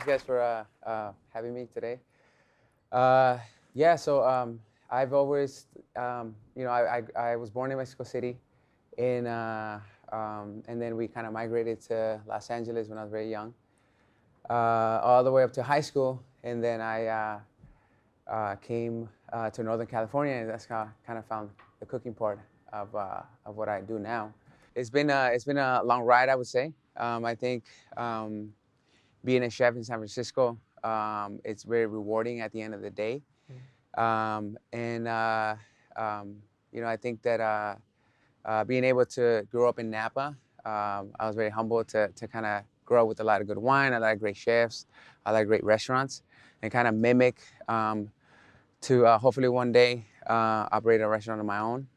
you guys for having me today. Uh, yeah, so I've always, I was born in Mexico City, and then we kind of migrated to Los Angeles when I was very young, all the way up to high school, and then I came to Northern California, and that's how I kind of found the cooking part of what I do now. It's been a long ride, I would say. I think being a chef in San Francisco, it's very rewarding at the end of the day. And I think that being able to grow up in Napa, I was very humbled to kind of grow up with a lot of good wine, a lot of great chefs, a lot of great restaurants, and kind of mimic to hopefully one day operate a restaurant of my own.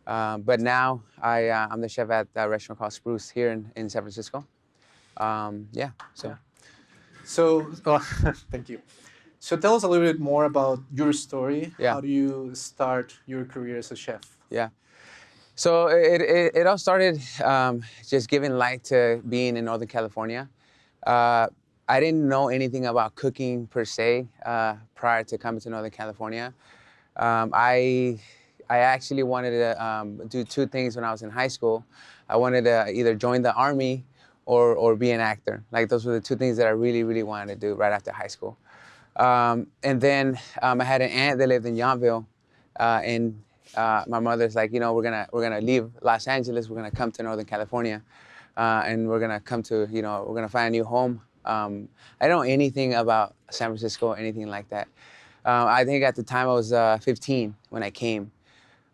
But now I'm the chef at a restaurant called Spruce here in San Francisco. Yeah, so. Yeah. So, thank you. So, tell us a little bit more about your story. Yeah. How do you start your career as a chef? Yeah. So it all started just giving light to being in Northern California. I didn't know anything about cooking per se prior to coming to Northern California. I actually wanted to do two things when I was in high school. I wanted to either join the army or be an actor. Like those were the two things that I really, really wanted to do right after high school. And then I had an aunt that lived in Yountville, and my mother's like, we're gonna leave Los Angeles, we're gonna come to Northern California, and we're gonna come to, we're gonna find a new home. I don't know anything about San Francisco, anything like that. I think at the time I was 15 when I came.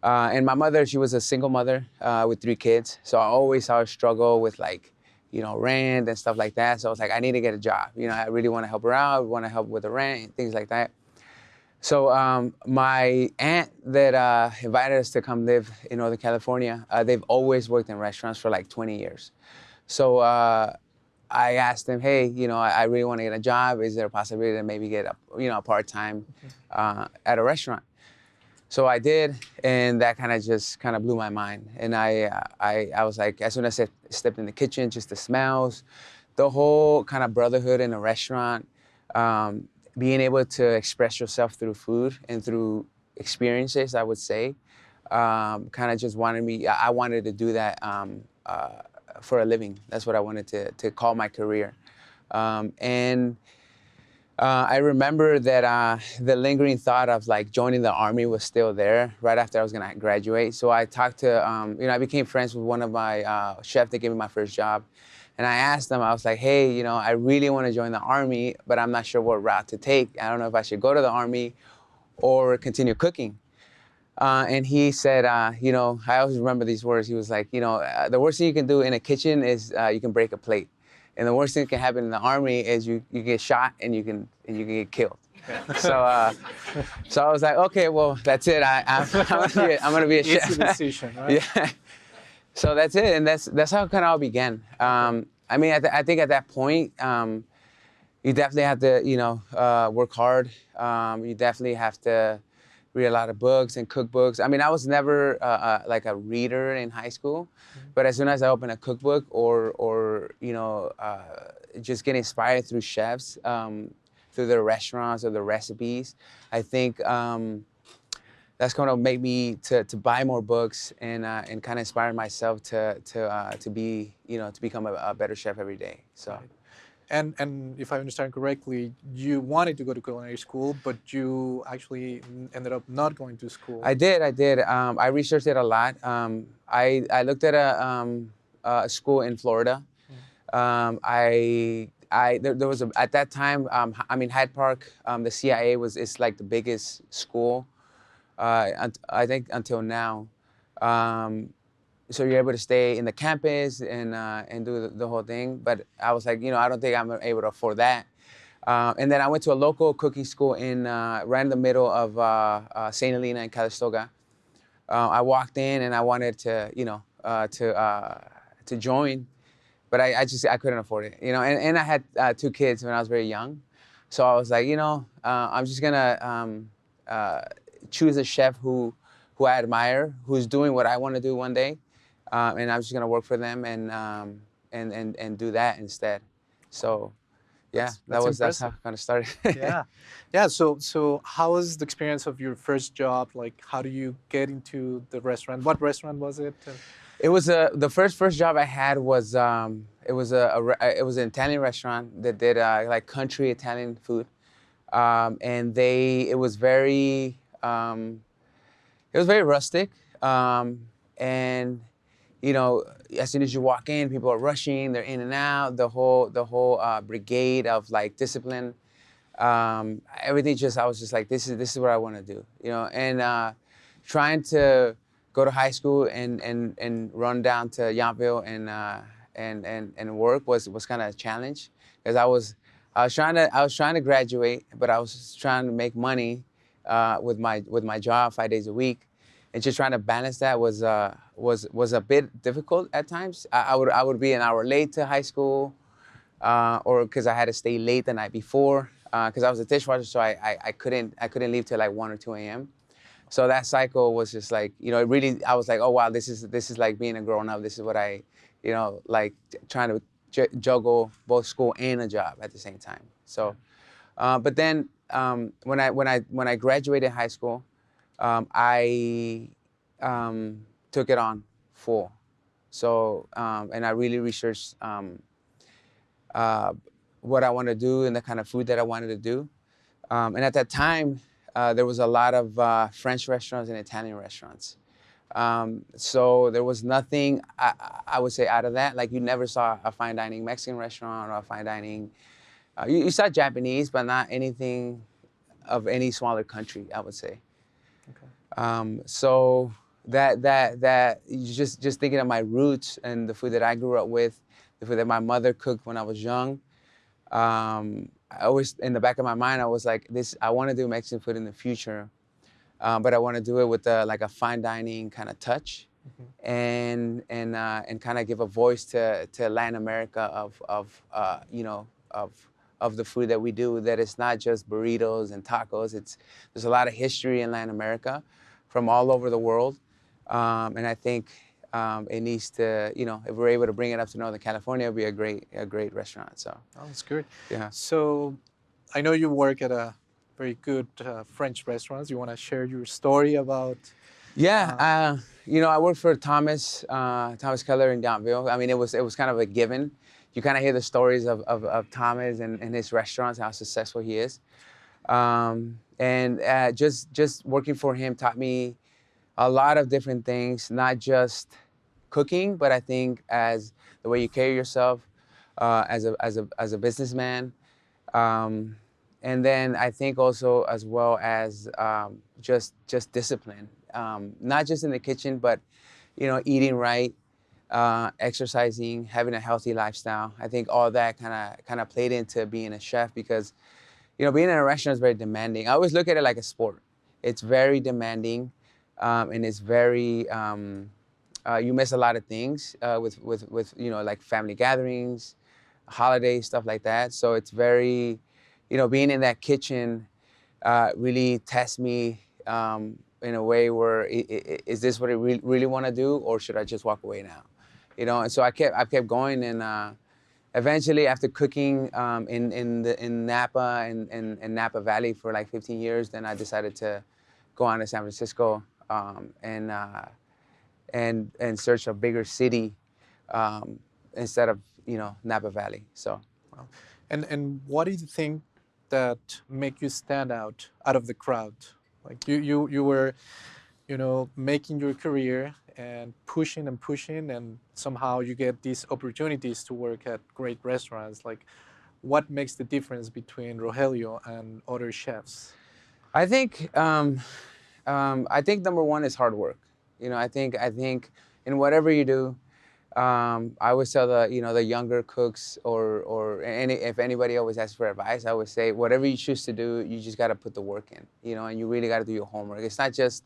And my mother, she was a single mother with 3 kids, so I always saw her struggle with rent and stuff like that. So I was like, I need to get a job. I really want to help her out, want to help with the rent and things like that. So my aunt that invited us to come live in Northern California, they've always worked in restaurants for like 20 years. So I asked them, hey, I really want to get a job. Is there a possibility to maybe get a part-time at a restaurant? So I did, and that kind of blew my mind. And I was like, as soon as I stepped in the kitchen, just the smells, the whole kind of brotherhood in a restaurant, being able to express yourself through food and through experiences, I would say, kind of just I wanted to do that for a living. That's what I wanted to call my career. I remember that the lingering thought of joining the army was still there right after I was gonna graduate. So I talked to, I became friends with one of my chefs that gave me my first job. And I asked him, I was like, hey, I really want to join the army, but I'm not sure what route to take. I don't know if I should go to the army or continue cooking. And he said, I always remember these words. He was like, the worst thing you can do in a kitchen is you can break a plate. And the worst thing that can happen in the army is you get shot and you can get killed. So I was like, okay, well, that's it. I'm gonna be a chef. It's a decision, right? Yeah. So that's it, and that's how it kind of all began. I think at that point, you definitely have to work hard. You definitely have to read a lot of books and cookbooks. I was never like a reader in high school, but as soon as I open a cookbook or just get inspired through chefs, through their restaurants or the recipes, I think that's going to make me to buy more books and kind of inspire myself to be to become a better chef every day. So. Right. And if I understand correctly, you wanted to go to culinary school, but you actually ended up not going to school. I did. I researched it a lot. I looked at a school in Florida. There was at that time. Hyde Park. The CIA it's like the biggest school. I think until now. So you're able to stay in the campus and do the whole thing. But I was like, I don't think I'm able to afford that. And then I went to a local cooking school right in the middle of St. Helena and Calistoga. I walked in and I wanted to, to join, but I couldn't afford it, And I had 2 kids when I was very young, so I was like, I'm just gonna choose a chef who I admire, who's doing what I want to do one day. And I'm just gonna work for them and do that instead. So, yeah, That's that's how impressive. it kind of started. Yeah, yeah. So how was the experience of your first job? Like, how do you get into the restaurant? What restaurant was it? And, It was the first job I had was it was it was an Italian restaurant that did like country Italian food, and it was very rustic, and you know, as soon as you walk in, people are rushing, they're in and out. The whole brigade of like discipline, everything. Just I was just like, this is what I want to do, you know, and trying to go to high school and run down to Yountville and work was kind of a challenge because I was trying to graduate, but I was trying to make money with my job 5 days a week, and just trying to balance that was a bit difficult at times. I would be an hour late to high school, or because I had to stay late the night before because I was a dishwasher, so I couldn't leave till like 1 or 2 a.m. So that cycle was just like, you know, it really, I was like, oh wow, this is like being a grown up. This is what I, you know, like trying to juggle both school and a job at the same time. So, but then when I graduated high school, I took it on full. So and I really researched uh, what I want to do and the kind of food that I wanted to do. And at that time, there was a lot of French restaurants and Italian restaurants. So there was nothing, I would say, out of that. Like you never saw a fine dining Mexican restaurant or a fine dining. You saw Japanese, but not anything of any smaller country, I would say. okay. So that just thinking of my roots and the food that I grew up with, the food that my mother cooked when I was young. I always, in the back of my mind, I was like, this. I want to do Mexican food in the future, but I want to do it with like a fine dining kind of touch, and kind of give a voice to Latin America of the food that we do. That it's not just burritos and tacos. There's a lot of history in Latin America, from all over the world, and I think it needs to, you know, if we're able to bring it up to Northern California, it'll be a great restaurant. So Oh, that's good. yeah. So I know you work at a very good French restaurants. You want to share your story about? Yeah, you know, I worked for Thomas Keller in Yountville. I mean, it was kind of a given. You kind of hear the stories of Thomas and his restaurants, how successful he is. And just working for him taught me a lot of different things, not just cooking, but I think as the way you carry yourself as a businessman. Um, and then I think also as well as just discipline, not just in the kitchen, but you know, eating right, exercising, having a healthy lifestyle. I think all that kind of played into being a chef because you know, being in a restaurant is very demanding. I always look at it like a sport. It's very demanding, and it's very you miss a lot of things with you know, like family gatherings, holidays, stuff like that. So it's very, you know, being in that kitchen really tests me in a way where is this what I really want to do, or should I just walk away now? You know, and so I kept going, and eventually after cooking in Napa and Napa Valley for like 15 years, then I decided to go on to San Francisco and search a bigger city instead of, you know, Napa Valley. So Wow. And what do you think that make you stand out of the crowd? Like you were, you know, making your career and pushing, and somehow you get these opportunities to work at great restaurants. Like, what makes the difference between Rogelio and other chefs? I think number one is hard work. You know, I think in whatever you do, I always tell the younger cooks or if anybody always asks for advice, I always say whatever you choose to do, you just got to put the work in. You know, and you really got to do your homework. It's not just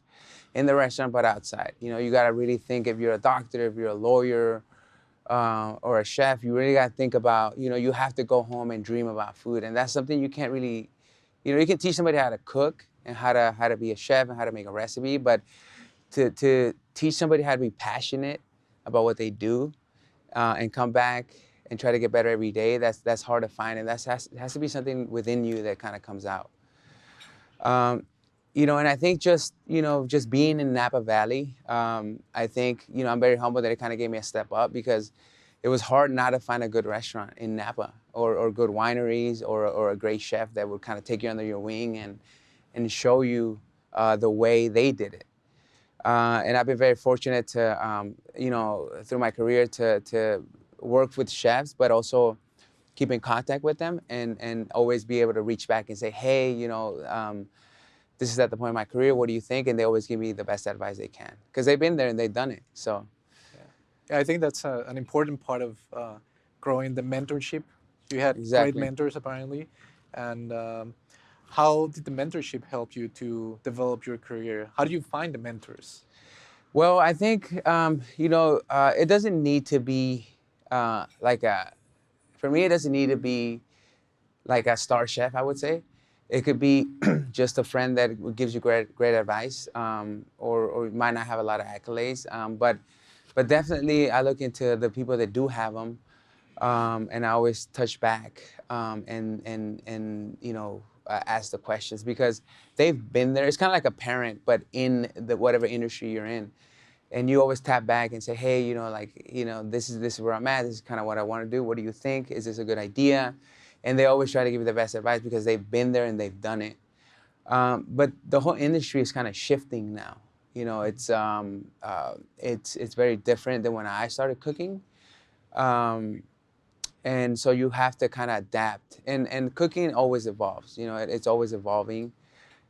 in the restaurant, but outside. You know, you got to really think, if you're a doctor, if you're a lawyer, or a chef, you really got to think about, you know, you have to go home and dream about food. And that's something you can't really, you know, you can teach somebody how to cook and how to be a chef and how to make a recipe, but to teach somebody how to be passionate about what they do, and come back and try to get better every day, that's hard to find, and has to be something within you that kind of comes out. And I think just being in Napa Valley, I think, I'm very humble that it kind of gave me a step up, because it was hard not to find a good restaurant in Napa, or good wineries, or a great chef that would kind of take you under your wing and show you the way they did it. And I've been very fortunate to, through my career to work with chefs, but also keep in contact with them, and always be able to reach back and say, hey, this is at the point of my career, what do you think? And they always give me the best advice they can, because they've been there and they've done it. So, yeah, I think that's an important part of growing the mentorship. You had great exactly. mentors apparently, and how did the mentorship help you to develop your career? How do you find the mentors? Well, I think, it doesn't need to be for me, it doesn't need to be like a star chef, I would say. It could be just a friend that gives you great advice, or might not have a lot of accolades. But definitely, I look into the people that do have them, and I always touch back, and ask the questions, because they've been there. It's kind of like a parent, but in the whatever industry you're in. And you always tap back and say, hey, this is where I'm at. This is kind of what I want to do. What do you think? Is this a good idea? And they always try to give you the best advice, because they've been there and they've done it. But the whole industry is kind of shifting now. It's very different than when I started cooking. And so you have to kind of adapt. And cooking always evolves. It's always evolving.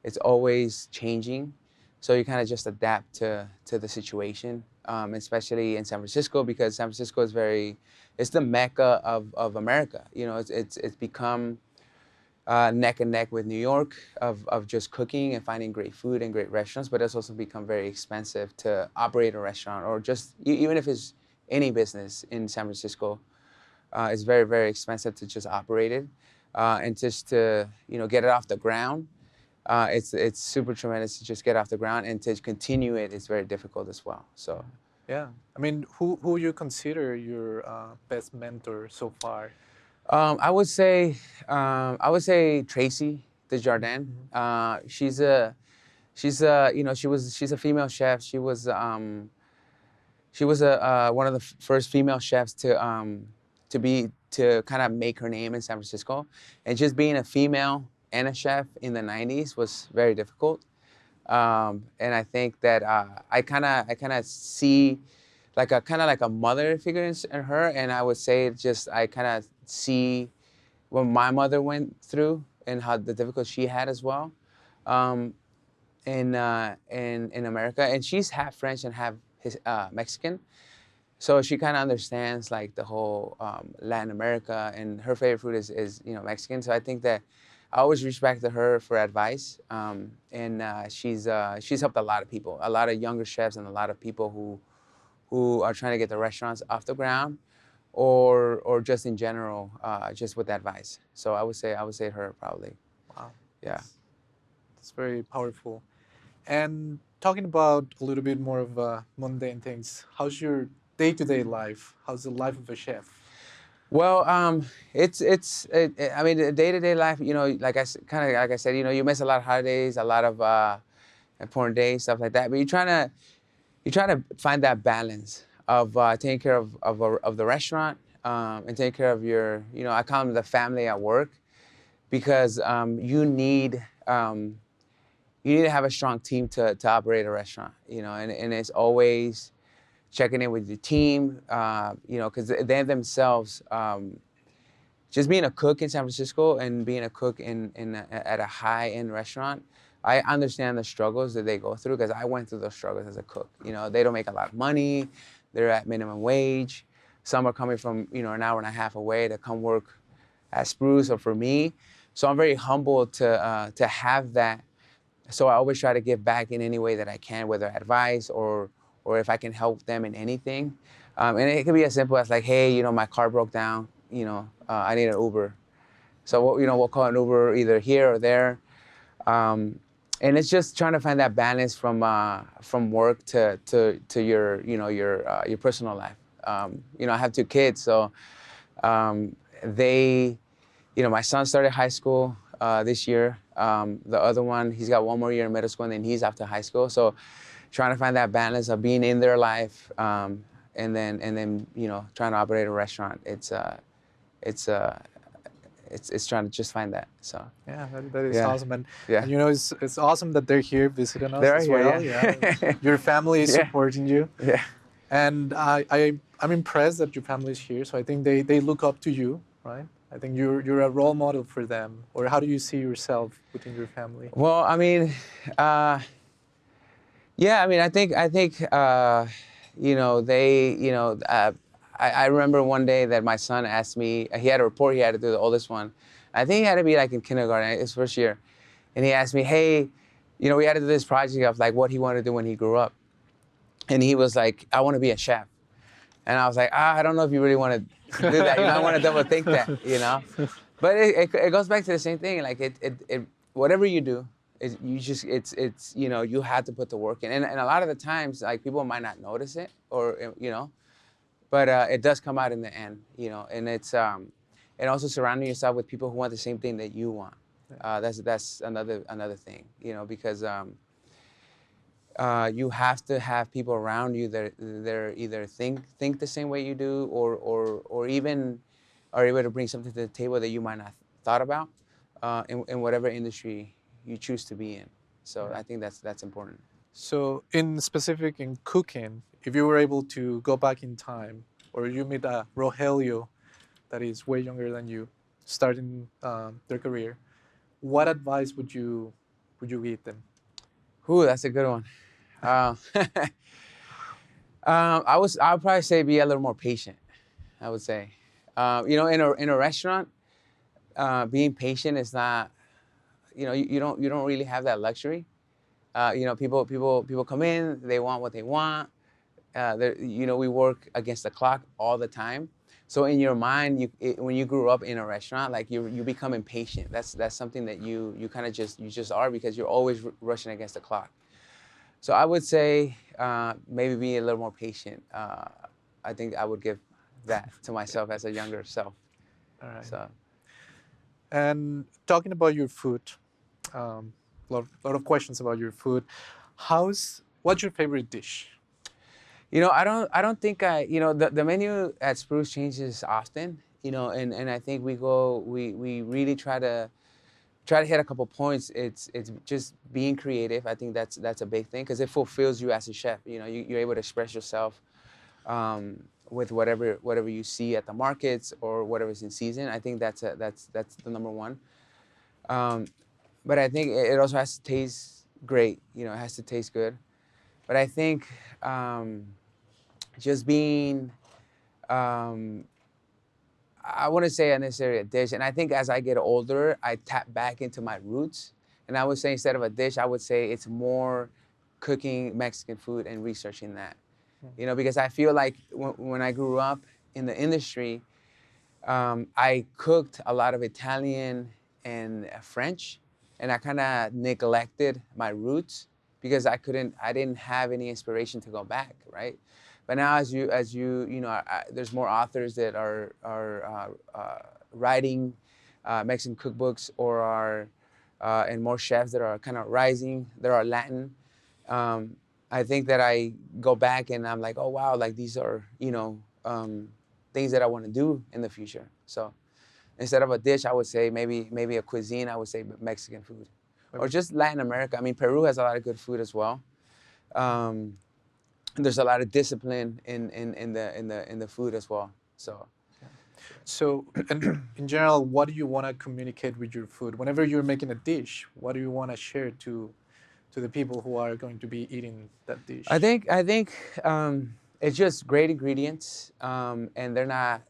It's always changing. So you kind of just adapt to the situation, especially in San Francisco, because San Francisco is it's the mecca of America. It's become neck and neck with New York of just cooking and finding great food and great restaurants, but it's also become very expensive to operate a restaurant, or just even if it's any business in San Francisco, it's very, very expensive to just operate it, and just to get it off the ground. It's super tremendous to just get off the ground, and to continue it is very difficult as well. So, Yeah, I mean, who you consider your best mentor so far? I would say Tracy Desjardins. She's a female chef. She was one of the first female chefs to kind of make her name in San Francisco, and just being a female and a chef in the 90s was very difficult. And I think that I kind of see kind of like a mother figure in her, and I would say I kind of see what my mother went through and how the difficult she had as well, in America. And she's half French and half Mexican, so she kind of understands like the whole Latin America, and her favorite food is Mexican. So I think that I always reach back to her for advice, and she's helped a lot of people, a lot of younger chefs, and a lot of people who are trying to get the restaurants off the ground, or just in general, just with advice. So I would say her probably. Wow, Yeah. that's very powerful. And talking about a little bit more of mundane things, how's your day-to-day life? How's the life of a chef? Well, I mean, the day-to-day life, like I said, you miss a lot of holidays, a lot of important days, stuff like that. But you're trying to find that balance of taking care of the restaurant, and taking care of your, I call them the family at work, because you need to have a strong team to operate a restaurant, and it's always checking in with your team, because they themselves, just being a cook in San Francisco and being a cook at a high-end restaurant, I understand the struggles that they go through, because I went through those struggles as a cook. They don't make a lot of money. They're at minimum wage. Some are coming from, an hour and a half away to come work at Spruce or for me. So I'm very humbled to have that. So I always try to give back in any way that I can, whether advice or if I can help them in anything. And it can be as simple as like, hey, my car broke down. I need an Uber. So we'll call an Uber either here or there. And it's just trying to find that balance from work to your your personal life. I have two kids, so They, my son started high school this year. The other one, he's got one more year in middle school, and then he's off to high school. So trying to find that balance of being in their life, and then trying to operate a restaurant. It's trying to just find that. So Yeah, that is yeah, awesome, yeah, and it's awesome that they're here visiting us they're as here. well. Yeah, Yeah, your family is yeah, supporting you, yeah. and I'm impressed that your family is here. So I think they look up to you, right? I think you're a role model for them. Or how do you see yourself within your family? Well, I mean, uh, yeah, I mean, they, I remember one day that my son asked me, he had a report he had to do, the oldest one. I think he had to be like in kindergarten, his first year. And he asked me, hey, we had to do this project of like what he wanted to do when he grew up. And he was like, I want to be a chef. And I was like, I don't know if you really want to do that. You might want to double think that. But it goes back to the same thing. Like whatever you do, you have to put the work in. And a lot of the times, like people might not notice it but it does come out in the end, and and also surrounding yourself with people who want the same thing that you want. That's another thing, because you have to have people around you that they're either think the same way you do, or even are able to bring something to the table that you might not thought about in whatever industry you choose to be in. So Yeah. I think that's important. So in specific in cooking, if you were able to go back in time, or you meet a Rogelio that is way younger than you, starting their career, what advice would you give them? Ooh, that's a good one. Uh, I would probably say be a little more patient. I would say, in a restaurant, being patient is not, you don't really have that luxury. People come in, they want what they want. We work against the clock all the time. So in your mind, when you grew up in a restaurant, like you become impatient. That's something that you kind of just are, because you're always rushing against the clock. So I would say maybe be a little more patient. I think I would give that to myself as a younger self. All right. So And talking about your food, lot of questions about your food. What's your favorite dish? I don't think the menu at Spruce changes often. And I think we really try to hit a couple points. It's just being creative. I think that's a big thing, because it fulfills you as a chef. You're able to express yourself with whatever you see at the markets or whatever's in season. I think that's the number one. Um, but I think it also has to taste great. It has to taste good. But I think just being um, I wouldn't say necessarily a dish. And I think as I get older, I tap back into my roots. And I would say, instead of a dish, I would say it's more cooking Mexican food and researching that. Because I feel like when I grew up in the industry, I cooked a lot of Italian and French, and I kind of neglected my roots because I didn't have any inspiration to go back, right? But now, there's more authors that are writing Mexican cookbooks, and more chefs that are kind of rising. There are Latin. I think that I go back and I'm like, oh wow, like these are things that I want to do in the future. So instead of a dish, I would say maybe a cuisine. I would say Mexican food, or just Latin America. I mean, Peru has a lot of good food as well. There's a lot of discipline in the food as well. So So, and in general, what do you want to communicate with your food? Whenever you're making a dish, what do you want to share to the people who are going to be eating that dish? I think it's just great ingredients, and they're not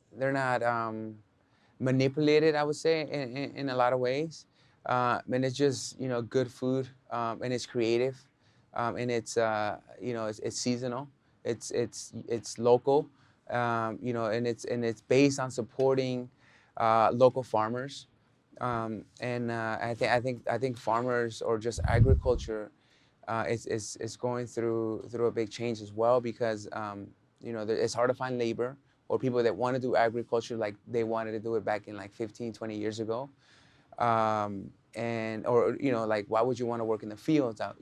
manipulated, I would say, in a lot of ways. And it's just good food, and it's creative, and it's seasonal, it's local, and it's based on supporting local farmers. And I think farmers, or just agriculture, is going through a big change as well, because it's hard to find labor, or people that want to do agriculture like they wanted to do it back in like 15, 20 years ago. And or like why would you want to work in the fields out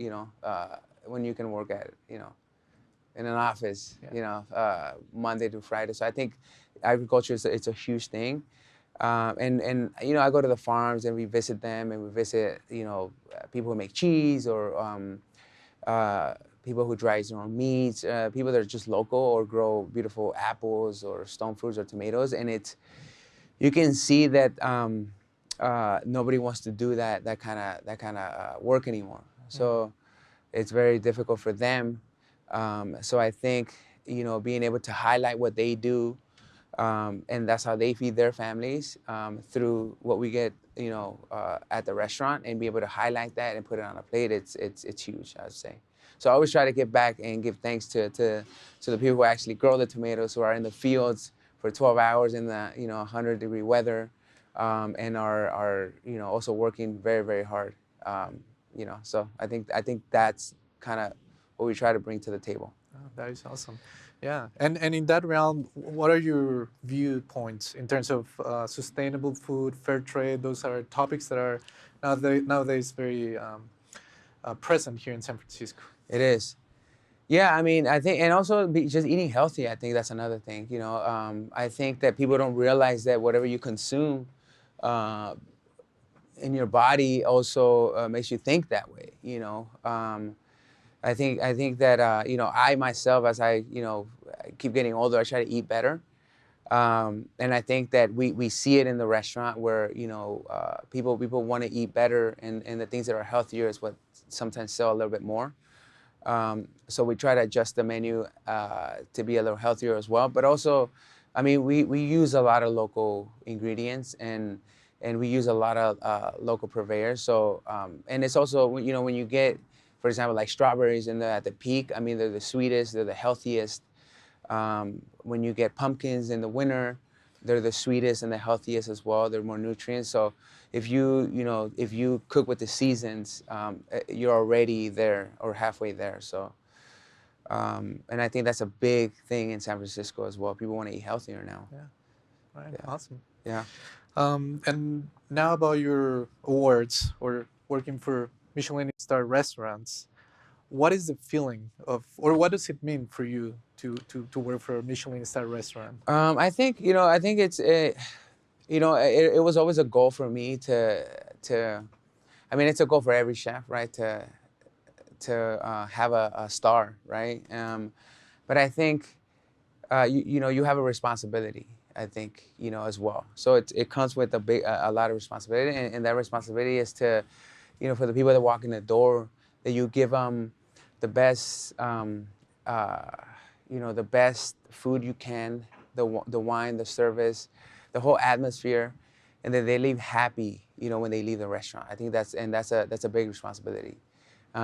when you can work at in an office Monday to Friday. So I think agriculture it's a huge thing. And I go to the farms and we visit them and we visit people who make cheese or people who dry their own meats, people that are just local or grow beautiful apples or stone fruits or tomatoes. And you can see that nobody wants to do that kind of work anymore. So it's very difficult for them. So I think being able to highlight what they do, and that's how they feed their families through what we get at the restaurant, and be able to highlight that and put it on a plate. It's huge, I would say. So I always try to give back and give thanks to the people who actually grow the tomatoes, who are in the fields for 12 hours in the 100-degree weather, and are also working very, very hard. So I think that's kind of what we try to bring to the table. Oh, that is awesome. Yeah, and in that realm, what are your viewpoints in terms of sustainable food, fair trade? Those are topics that are nowadays very present here in San Francisco. It is. Yeah, I mean, I think, and also just eating healthy, I think that's another thing. I think that people don't realize that whatever you consume in your body also makes you think that way. I think that I myself, as I keep getting older, I try to eat better, and I think that we see it in the restaurant where people want to eat better, and the things that are healthier is what sometimes sell a little bit more. So we try to adjust the menu to be a little healthier as well. But also, I mean, we use a lot of local ingredients and we use a lot of local purveyors. So and it's also when you get, for example, like strawberries and they're at the peak. I mean, they're the sweetest, they're the healthiest. When you get pumpkins in the winter, they're the sweetest and the healthiest as well. They're more nutrients. So if you cook with the seasons, you're already there or halfway there. So and I think that's a big thing in San Francisco as well. People want to eat healthier now. Yeah. All right. Yeah. Awesome. Yeah. And now about your awards or working for Michelin Star restaurants. What is the feeling of, or what does it mean for you to work for a Michelin Star restaurant? I think it's it was always a goal for me to I mean, it's a goal for every chef, right? To have a star, right? But I think you have a responsibility, I think, as well. So it comes with a lot of responsibility, and that responsibility is to, for the people that walk in the door, that you give them the best, the best food you can, the wine, the service, the whole atmosphere, and that they leave happy, when they leave the restaurant. I think that's a big responsibility.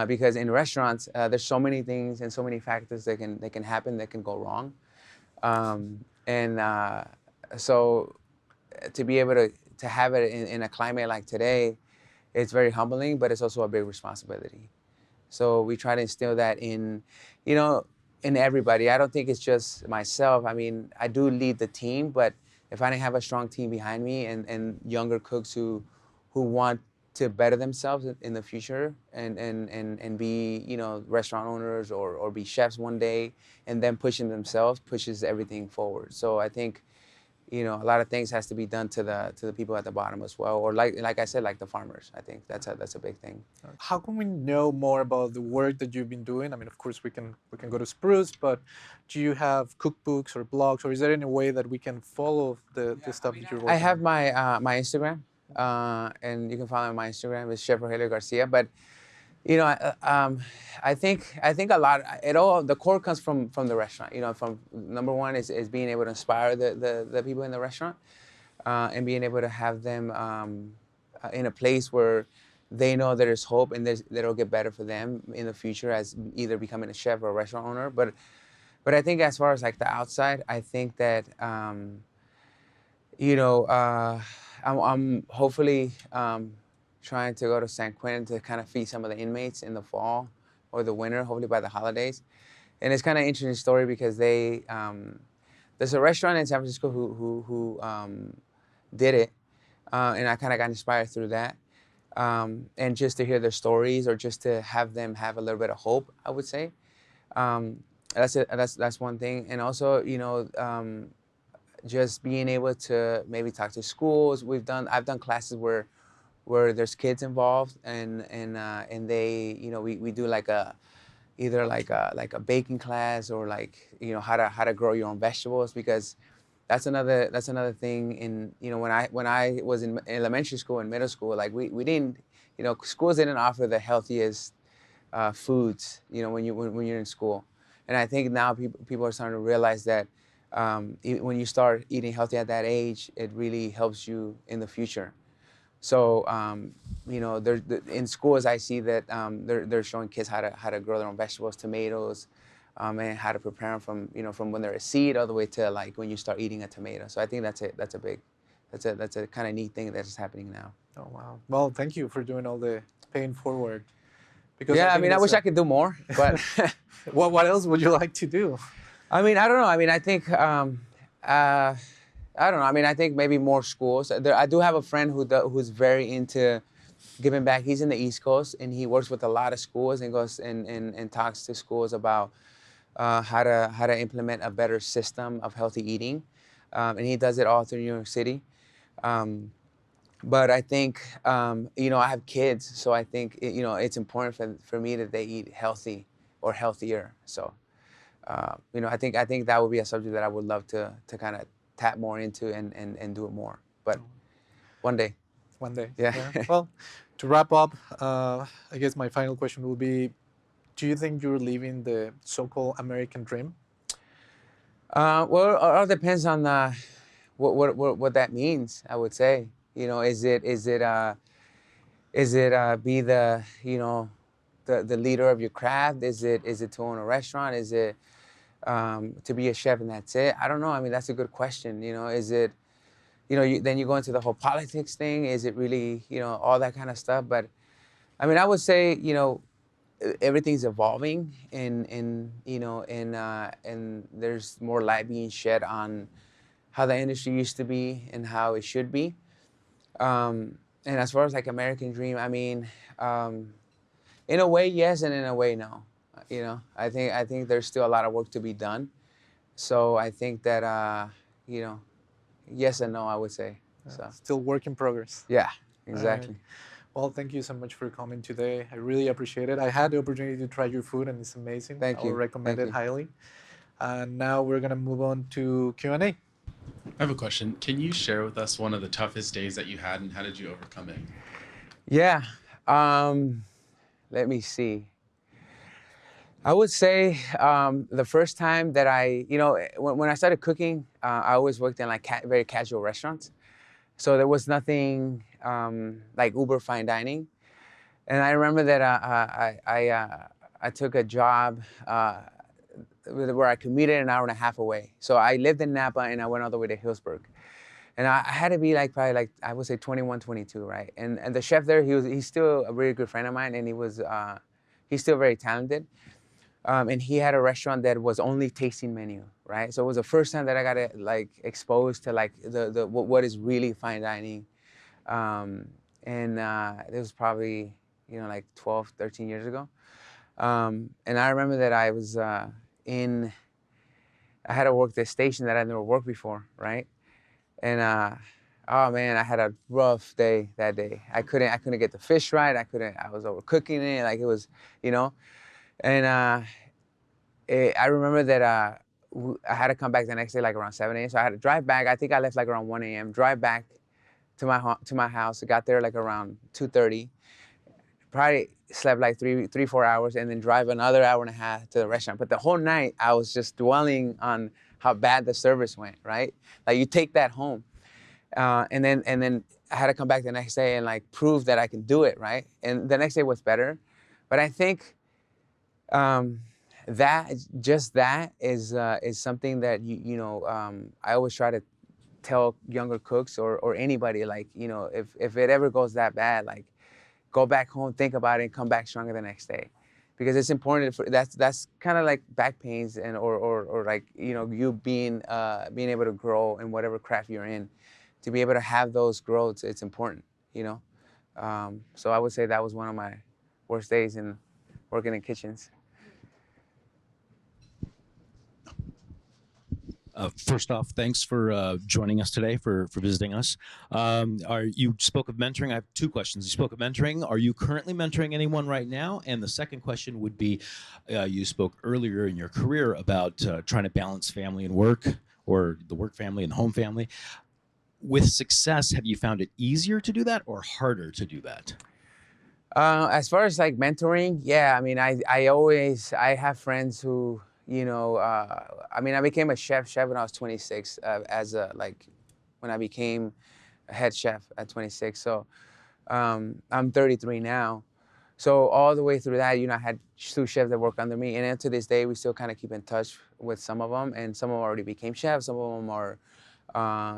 Because in restaurants, there's so many things and so many factors that can happen, that can go wrong. So to be able to have it in a climate like today, it's very humbling, but it's also a big responsibility. So we try to instill that in everybody. I don't think it's just myself. I mean, I do lead the team, but if I didn't have a strong team behind me and younger cooks who want to better themselves in the future and be restaurant owners or be chefs one day, and then pushing themselves pushes everything forward. So I think a lot of things has to be done to the people at the bottom as well, or like I said, like the farmers. I think that's a big thing. How can we know more about the work that you've been doing? I mean, of course, we can go to Spruce, but do you have cookbooks or blogs, or is there any way that we can follow the stuff that you're working on? I have my Instagram, and you can follow me on my Instagram. It's Chef Rogelio Garcia. But I think a lot. The core comes from the restaurant. From number one is being able to inspire the people in the restaurant, and being able to have them in a place where they know there is hope and that it'll get better for them in the future as either becoming a chef or a restaurant owner. But I think as far as like the outside, I think that I'm hopefully trying to go to San Quentin to kind of feed some of the inmates in the fall or the winter, hopefully by the holidays. And it's kind of an interesting story because they there's a restaurant in San Francisco who did it, and I kind of got inspired through that. And just to hear their stories, or just to have them have a little bit of hope, I would say. That's it. That's one thing. And also, just being able to maybe talk to schools. I've done classes where there's kids involved, and they, we do like either like a baking class, or like, how to grow your own vegetables, because that's another thing. In, when I was in elementary school and middle school, like we didn't, schools didn't offer the healthiest foods, when you're in school. And I think now people are starting to realize that when you start eating healthy at that age, it really helps you in the future. So in schools, I see that they're showing kids how to grow their own vegetables, tomatoes, and how to prepare them from when they're a seed all the way to like when you start eating a tomato. So I think that's a kind of neat thing that's happening now. Oh wow! Well, thank you for doing all the paying forward. Because yeah, I mean, I wish I could do more, but what else would you like to do? I mean, I don't know. I mean, I think I don't know. I mean, I think maybe more schools. I do have a friend who's very into giving back. He's in the East Coast, and he works with a lot of schools and goes and talks to schools about how to implement a better system of healthy eating, and he does it all through New York City. But I think I have kids, so I think it's important for me that they eat healthy or healthier. So I think that would be a subject that I would love to kind of tap more into and do it more. But one day. One day. Yeah. Well, to wrap up, I guess my final question will be: do you think you're living the so-called American dream? Well, it all depends on what that means. I would say, is it be the the leader of your craft? Is it to own a restaurant? Is it to be a chef and that's it? I don't know. I mean, that's a good question. Is it, then you go into the whole politics thing. Is it really, all that kind of stuff? But I mean, I would say, everything's evolving, and there's more light being shed on how the industry used to be and how it should be. And as far as like American dream, I mean, in a way, yes, and in a way, no. I think there's still a lot of work to be done. So I think that yes and no, I would say. So Still work in progress. yeah, exactly. Well, thank you so much for coming today. I really appreciate it. I had the opportunity to try your food, and it's amazing. Thank you. I would recommend Thank it you. highly. And now we're gonna move on to Q&A. I have a question. Can you share with us one of the toughest days that you had, and how did you overcome it? Yeah. Let me see. I would say the first time that when I started cooking, I always worked in like very casual restaurants. So there was nothing like uber fine dining. And I remember that I took a job where I commuted an hour and a half away. So I lived in Napa, and I went all the way to Hillsburg. And I had to be like probably like, I would say 21, 22, right? And the chef there, he's still a really good friend of mine, and he's still very talented. And he had a restaurant that was only tasting menu, right? So it was the first time that I got like exposed to like what is really fine dining. And it was probably, like 12, 13 years ago. And I remember that I was I had to work this station that I'd never worked before, right? And oh man, I had a rough day that day. I couldn't get the fish right. I was overcooking it. Like it was, and I remember that I had to come back the next day like around 7 a.m. So I had to drive back. I think I left like around 1 a.m. Drive back to my house. I got there like around 2:30. Probably slept like 4 hours, and then drive another hour and a half to the restaurant. But the whole night I was just dwelling on how bad the service went, right? Like you take that home. And then I had to come back the next day and like prove that I can do it, right? And the next day was better. But I think that is something that I always try to tell younger cooks or anybody, like, if it ever goes that bad, like go back home, think about it, and come back stronger the next day. because it's important for that's kind of like back pains and or like you being able to grow in whatever craft you're in, to be able to have those growths. It's important, you know. So I would say that was one of my worst days in working in kitchens. First off, thanks for joining us today, for visiting us. You spoke of mentoring. I have two questions. You spoke of mentoring. Are you currently mentoring anyone right now? And the second question would be, you spoke earlier in your career about trying to balance family and work, or the work family and the home family. With success, have you found it easier to do that or harder to do that? As far as like mentoring, yeah, I mean, I have friends who, I mean, I became a chef when I was 26, when I became a head chef at 26. So I'm 33 now. So all the way through that, I had sous chefs that work under me. And then to this day, we still kind of keep in touch with some of them. And some of them already became chefs. Some of them are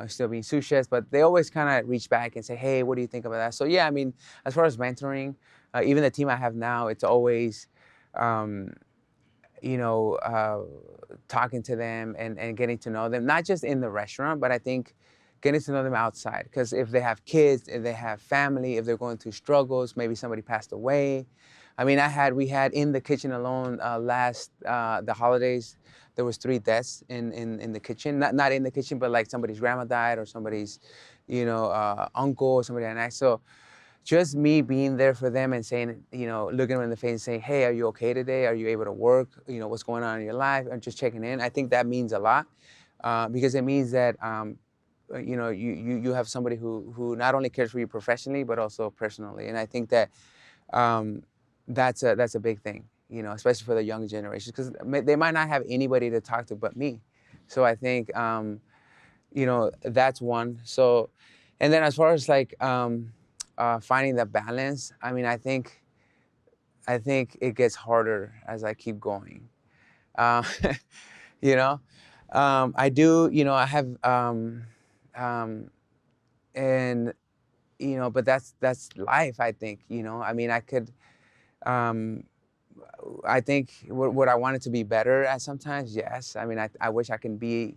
still being sous chefs. But they always kind of reach back and say, hey, what do you think about that? So yeah, I mean, as far as mentoring, even the team I have now, it's always, talking to them and getting to know them, not just in the restaurant, but I think getting to know them outside. Because if they have kids, if they have family, if they're going through struggles, maybe somebody passed away. I mean, we had in the kitchen alone the holidays, there was 3 deaths in the kitchen. Not in the kitchen, but like somebody's grandma died or somebody's, uncle or somebody like that. So just me being there for them and saying, looking them in the face and saying, hey, are you okay today? Are you able to work? What's going on in your life? And just checking in. I think that means a lot because it means that, you have somebody who not only cares for you professionally, but also personally. And I think that that's a big thing, especially for the young generation, because they might not have anybody to talk to but me. So I think, that's one. So, and then as far as like, finding the balance, I mean, I think it gets harder as I keep going. I do, I have, and, but that's life, I think, I mean, I think what I wanted to be better at sometimes, yes. I mean, I wish I can be,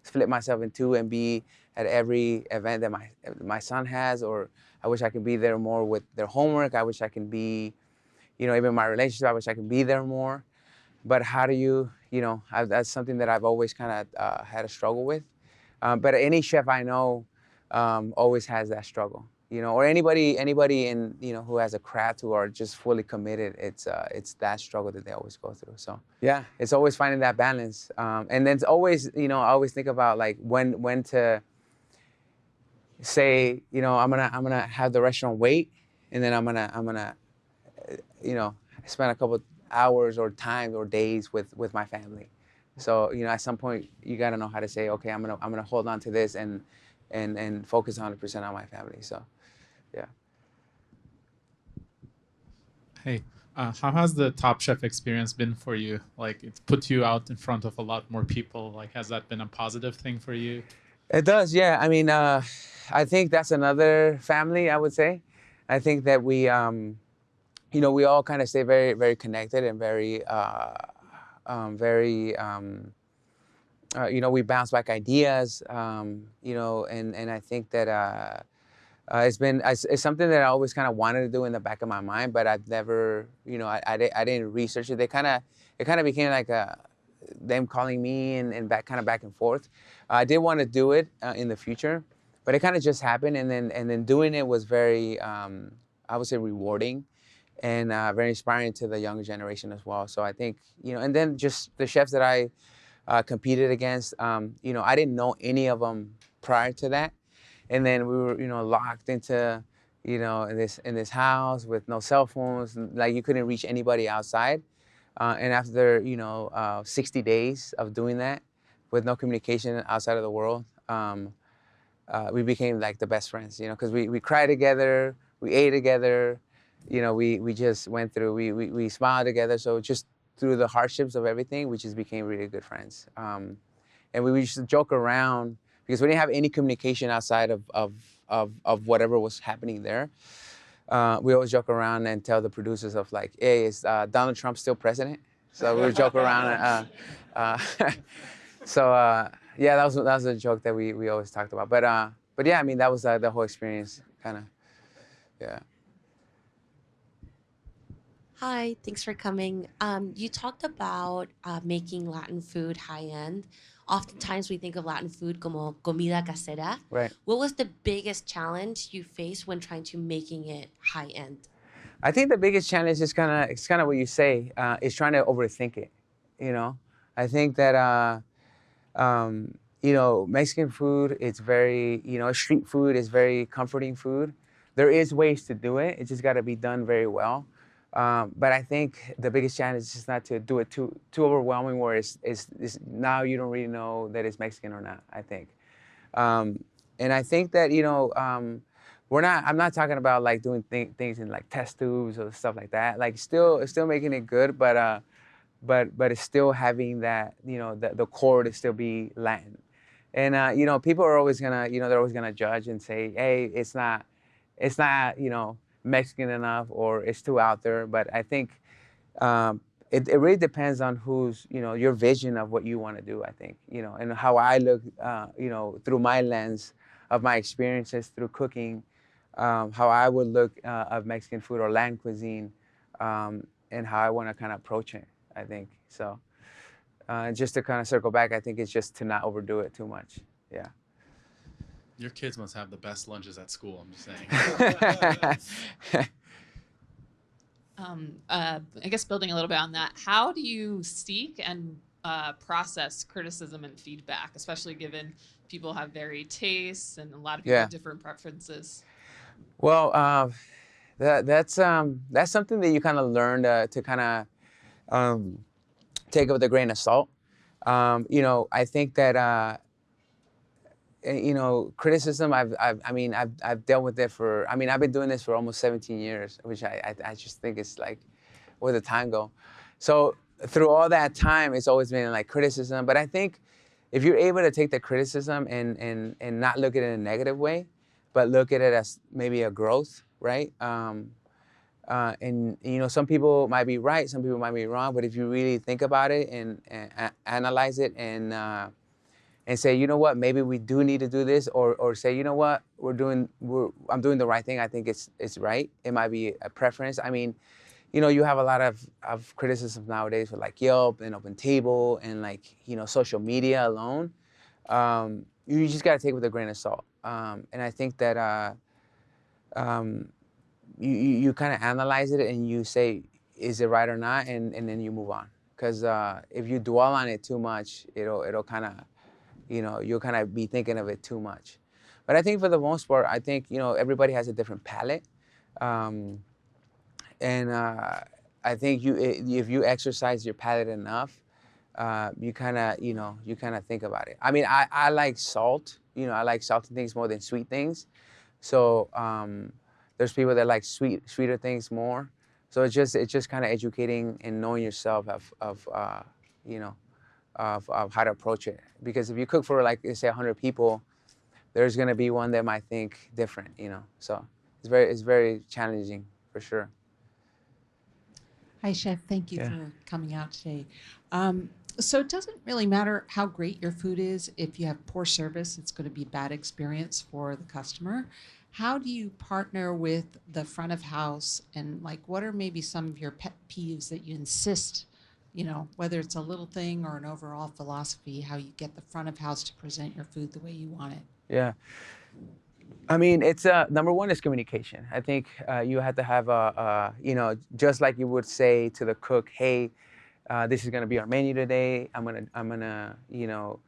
split myself in two and be at every event that my son has, or I wish I could be there more with their homework. I wish I can be, even my relationship, I wish I could be there more. But how do you, that's something that I've always kind of had a struggle with. But any chef I know always has that struggle, or anybody in, who has a craft, who are just fully committed. It's that struggle that they always go through. So yeah, it's always finding that balance. And then it's always, I always think about like when to say, I'm gonna have the restaurant wait, and then I'm gonna, spend a couple hours or times or days with my family. So at some point you gotta know how to say, okay, I'm gonna hold on to this and focus 100% on my family. So yeah. Hey, how has the Top Chef experience been for you? Like, it's put you out in front of a lot more people. Like, has that been a positive thing for you? It does, yeah. I mean, I think that's another family, I would say. I think that we all kind of stay very, very connected and very, we bounce back ideas, and I think that it's something that I always kind of wanted to do in the back of my mind, but I've never, I didn't research it. It kind of became like them calling me and back and forth. I did want to do it in the future, but it kind of just happened, and then doing it was very, I would say, rewarding and very inspiring to the younger generation as well. So I think, and then just the chefs that I competed against, I didn't know any of them prior to that. And then we were, locked into, in this house with no cell phones. Like, you couldn't reach anybody outside. And after, 60 days of doing that with no communication outside of the world, we became like the best friends, because we cried together, we ate together, we just went through, we smiled together. So just through the hardships of everything, we just became really good friends. And we used to joke around because we didn't have any communication outside of whatever was happening there. we always joke around and tell the producers of like, hey, is Donald Trump still president? So we would joke around. So yeah, that was a joke that we always talked about. But yeah, I mean, that was the whole experience, kind of. Yeah. Hi, thanks for coming. You talked about making Latin food high end. Oftentimes we think of Latin food como comida casera. Right. What was the biggest challenge you faced when trying to making it high end? I think the biggest challenge is kind of what you say, is trying to overthink it. You know, I think that you know, Mexican food, it's very, you know, street food is very comforting food. There is ways to do it. It just got to be done very well. But I think the biggest challenge is just not to do it too overwhelming, where it's now you don't really know that it's Mexican or not. I think, and I think that, you know, I'm not talking about like doing things in like test tubes or stuff like that. Like still making it good, but it's still having that, you know, the core to still be Latin. And you know, people are always gonna, you know, they're always gonna judge and say, hey, it's not, you know, Mexican enough, or it's too out there. But I think it really depends on who's, you know, your vision of what you want to do. I think, you know, and how I look, you know, through my lens of my experiences through cooking, how I would look of Mexican food or Latin cuisine, and how I want to kind of approach it. I think so. Just to kind of circle back, I think it's just to not overdo it too much. Yeah. Your kids must have the best lunches at school. I'm just saying. I guess building a little bit on that, how do you seek and process criticism and feedback, especially given people have varied tastes and a lot of people have different preferences? Well, that's something that you kind of learn to kind of take it with a grain of salt. You know, I think that you know, criticism. I mean, I've dealt with it for. I mean, I've been doing this for almost 17 years, which I just think it's like, where the time go. So through all that time, it's always been like criticism. But I think if you're able to take the criticism and not look at it in a negative way, but look at it as maybe a growth, right? And you know, some people might be right, some people might be wrong, but if you really think about it and analyze it and say, you know what, maybe we do need to do this, or say, you know what, I'm doing the right thing. I think it's right. It might be a preference. I mean, you know, you have a lot of criticism nowadays with like Yelp and Open Table and like, you know, social media alone. You just got to take it with a grain of salt. And I think that you kind of analyze it and you say, is it right or not? And then you move on. Because if you dwell on it too much, it'll kind of, you know, you'll kind of be thinking of it too much. But I think for the most part, I think, you know, everybody has a different palate. And I think if you exercise your palate enough, you kind of, you know, you kind of think about it. I mean, I like salt. You know, I like salty things more than sweet things. So there's people that like sweeter things more. So it's just kind of educating and knowing yourself of you know, of how to approach it. Because if you cook for, like, let's say 100 people, there's gonna be one that might think different. You know, so it's very challenging for sure. Hi, Chef. Thank you Yeah. for coming out today. So it doesn't really matter how great your food is. If you have poor service, it's going to be a bad experience for the customer. How do you partner with the front of house, and like, what are maybe some of your pet peeves that you insist, you know, whether it's a little thing or an overall philosophy, how you get the front of house to present your food the way you want it? Yeah. I mean, it's number one is communication. I think you have to have you know, just like you would say to the cook, hey, this is gonna be our menu today. I'm gonna you know,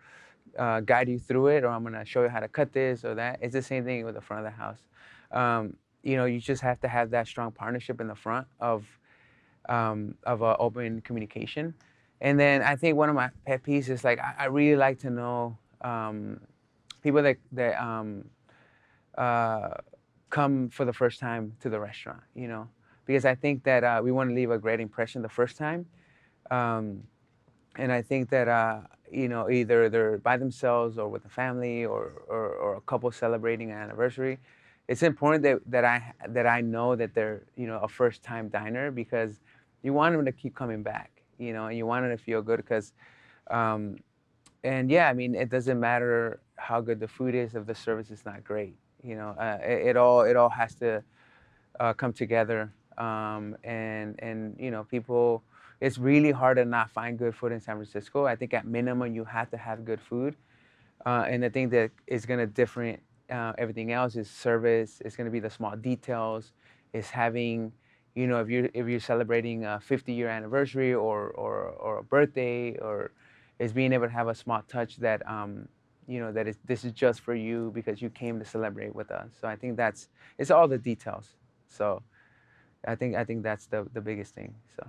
guide you through it, or I'm gonna show you how to cut this or that. It's the same thing with the front of the house. You know, you just have to have that strong partnership in the front of open communication. And then I think one of my pet peeves is like I really like to know people that come for the first time to the restaurant, you know, because I think that we want to leave a great impression the first time. And I think that, you know, either they're by themselves or with a family or a couple celebrating an anniversary, it's important that I know that they're, you know, a first time diner, because you want them to keep coming back, you know, and you want them to feel good because, and yeah, I mean, it doesn't matter how good the food is if the service is not great. You know, it all has to come together. And you know, people, it's really hard to not find good food in San Francisco. I think at minimum you have to have good food. And the thing that is going to different everything else is service. It's going to be the small details. It's having, you know, if you're celebrating a 50-year anniversary or a birthday, or is being able to have a small touch that you know, that this is just for you because you came to celebrate with us. So I think it's all the details. So I think that's the biggest thing. So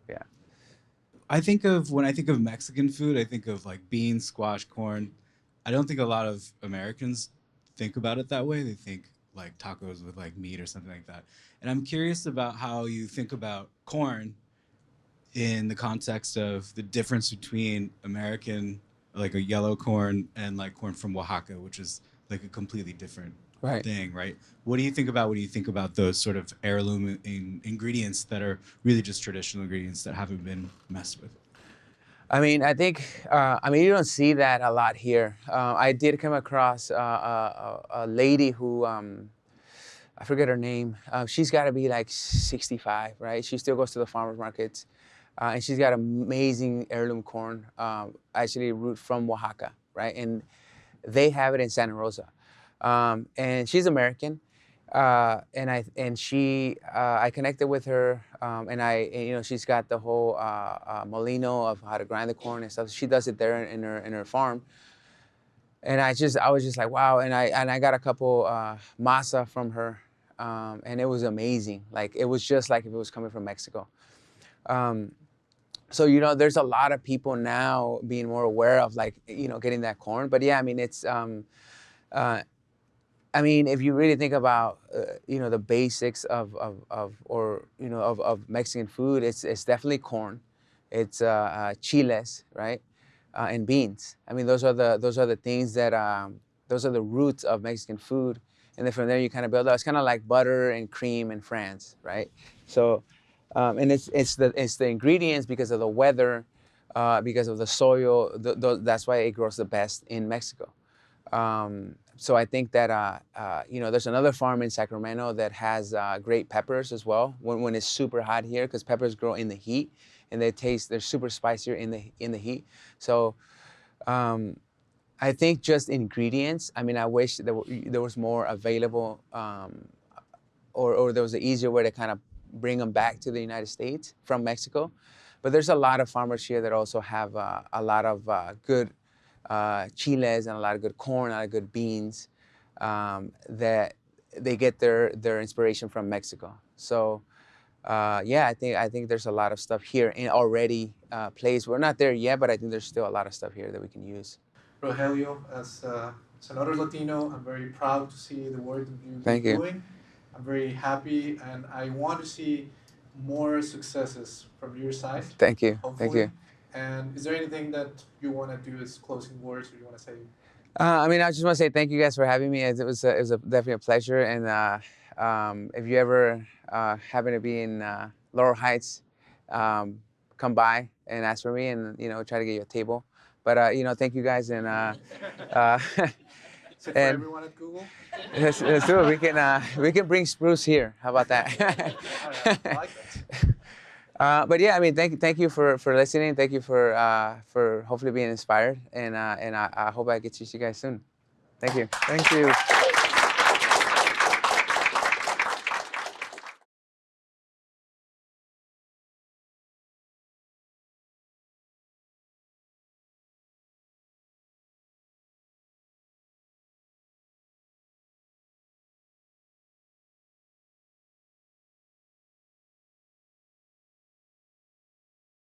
yeah. When I think of Mexican food, I think of like beans, squash, corn. I don't think a lot of Americans think about it that way. They think like tacos with like meat or something like that. And I'm curious about how you think about corn in the context of the difference between American, like a yellow corn, and like corn from Oaxaca, which is like a completely different thing, right? What do you think about when you think about those sort of heirloom ingredients that are really just traditional ingredients that haven't been messed with? I mean, I think, I mean, you don't see that a lot here. I did come across a lady who, I forget her name. She's got to be like 65, right? She still goes to the farmers markets. And she's got amazing heirloom corn, actually root from Oaxaca, right? And they have it in Santa Rosa. And she's American. I connected with her, and you know, she's got the whole molino of how to grind the corn and stuff. She does it there in her farm. And I was just like, wow. And I got a couple masa from her, and it was amazing. Like, it was just like if it was coming from Mexico. So, you know, there's a lot of people now being more aware of, like, you know, getting that corn. But yeah, I mean, it's, I mean, if you really think about, you know, the basics of Mexican food, it's definitely corn. It's chiles, right? And beans. I mean, those are the things that, those are the roots of Mexican food. And then from there you kind of build up. It's kind of like butter and cream in France, right? So, and it's the ingredients because of the weather, because of the soil. That's why it grows the best in Mexico. So I think that you know, there's another farm in Sacramento that has great peppers as well when it's super hot here, because peppers grow in the heat and they're super spicier in the heat. So I think just ingredients. I mean, I wish there was more available, or there was an easier way to kind of bring them back to the United States from Mexico. But there's a lot of farmers here that also have a lot of good chiles and a lot of good corn, a lot of good beans, that they get their inspiration from Mexico. So yeah, I think there's a lot of stuff here in already placed. We're not there yet, but I think there's still a lot of stuff here that we can use. Rogelio, as another Latino, I'm very proud to see the work that you've Thank been you. doing. I'm very happy, and I want to see more successes from your side. Thank you. Hopefully. Thank you. And is there anything that you want to do as closing words, or you want to say? I mean, I just want to say thank you guys for having me. It was definitely a pleasure. And if you ever happen to be in Laurel Heights, come by and ask for me, and, you know, try to get you a table. But you know, thank you guys, and Is it for everyone at Google? let's do it. We can bring Spruce here. How about that? I like that. But yeah, I mean, thank you for listening. Thank you for hopefully being inspired, and I hope I get to see you guys soon. Thank you. Thank you.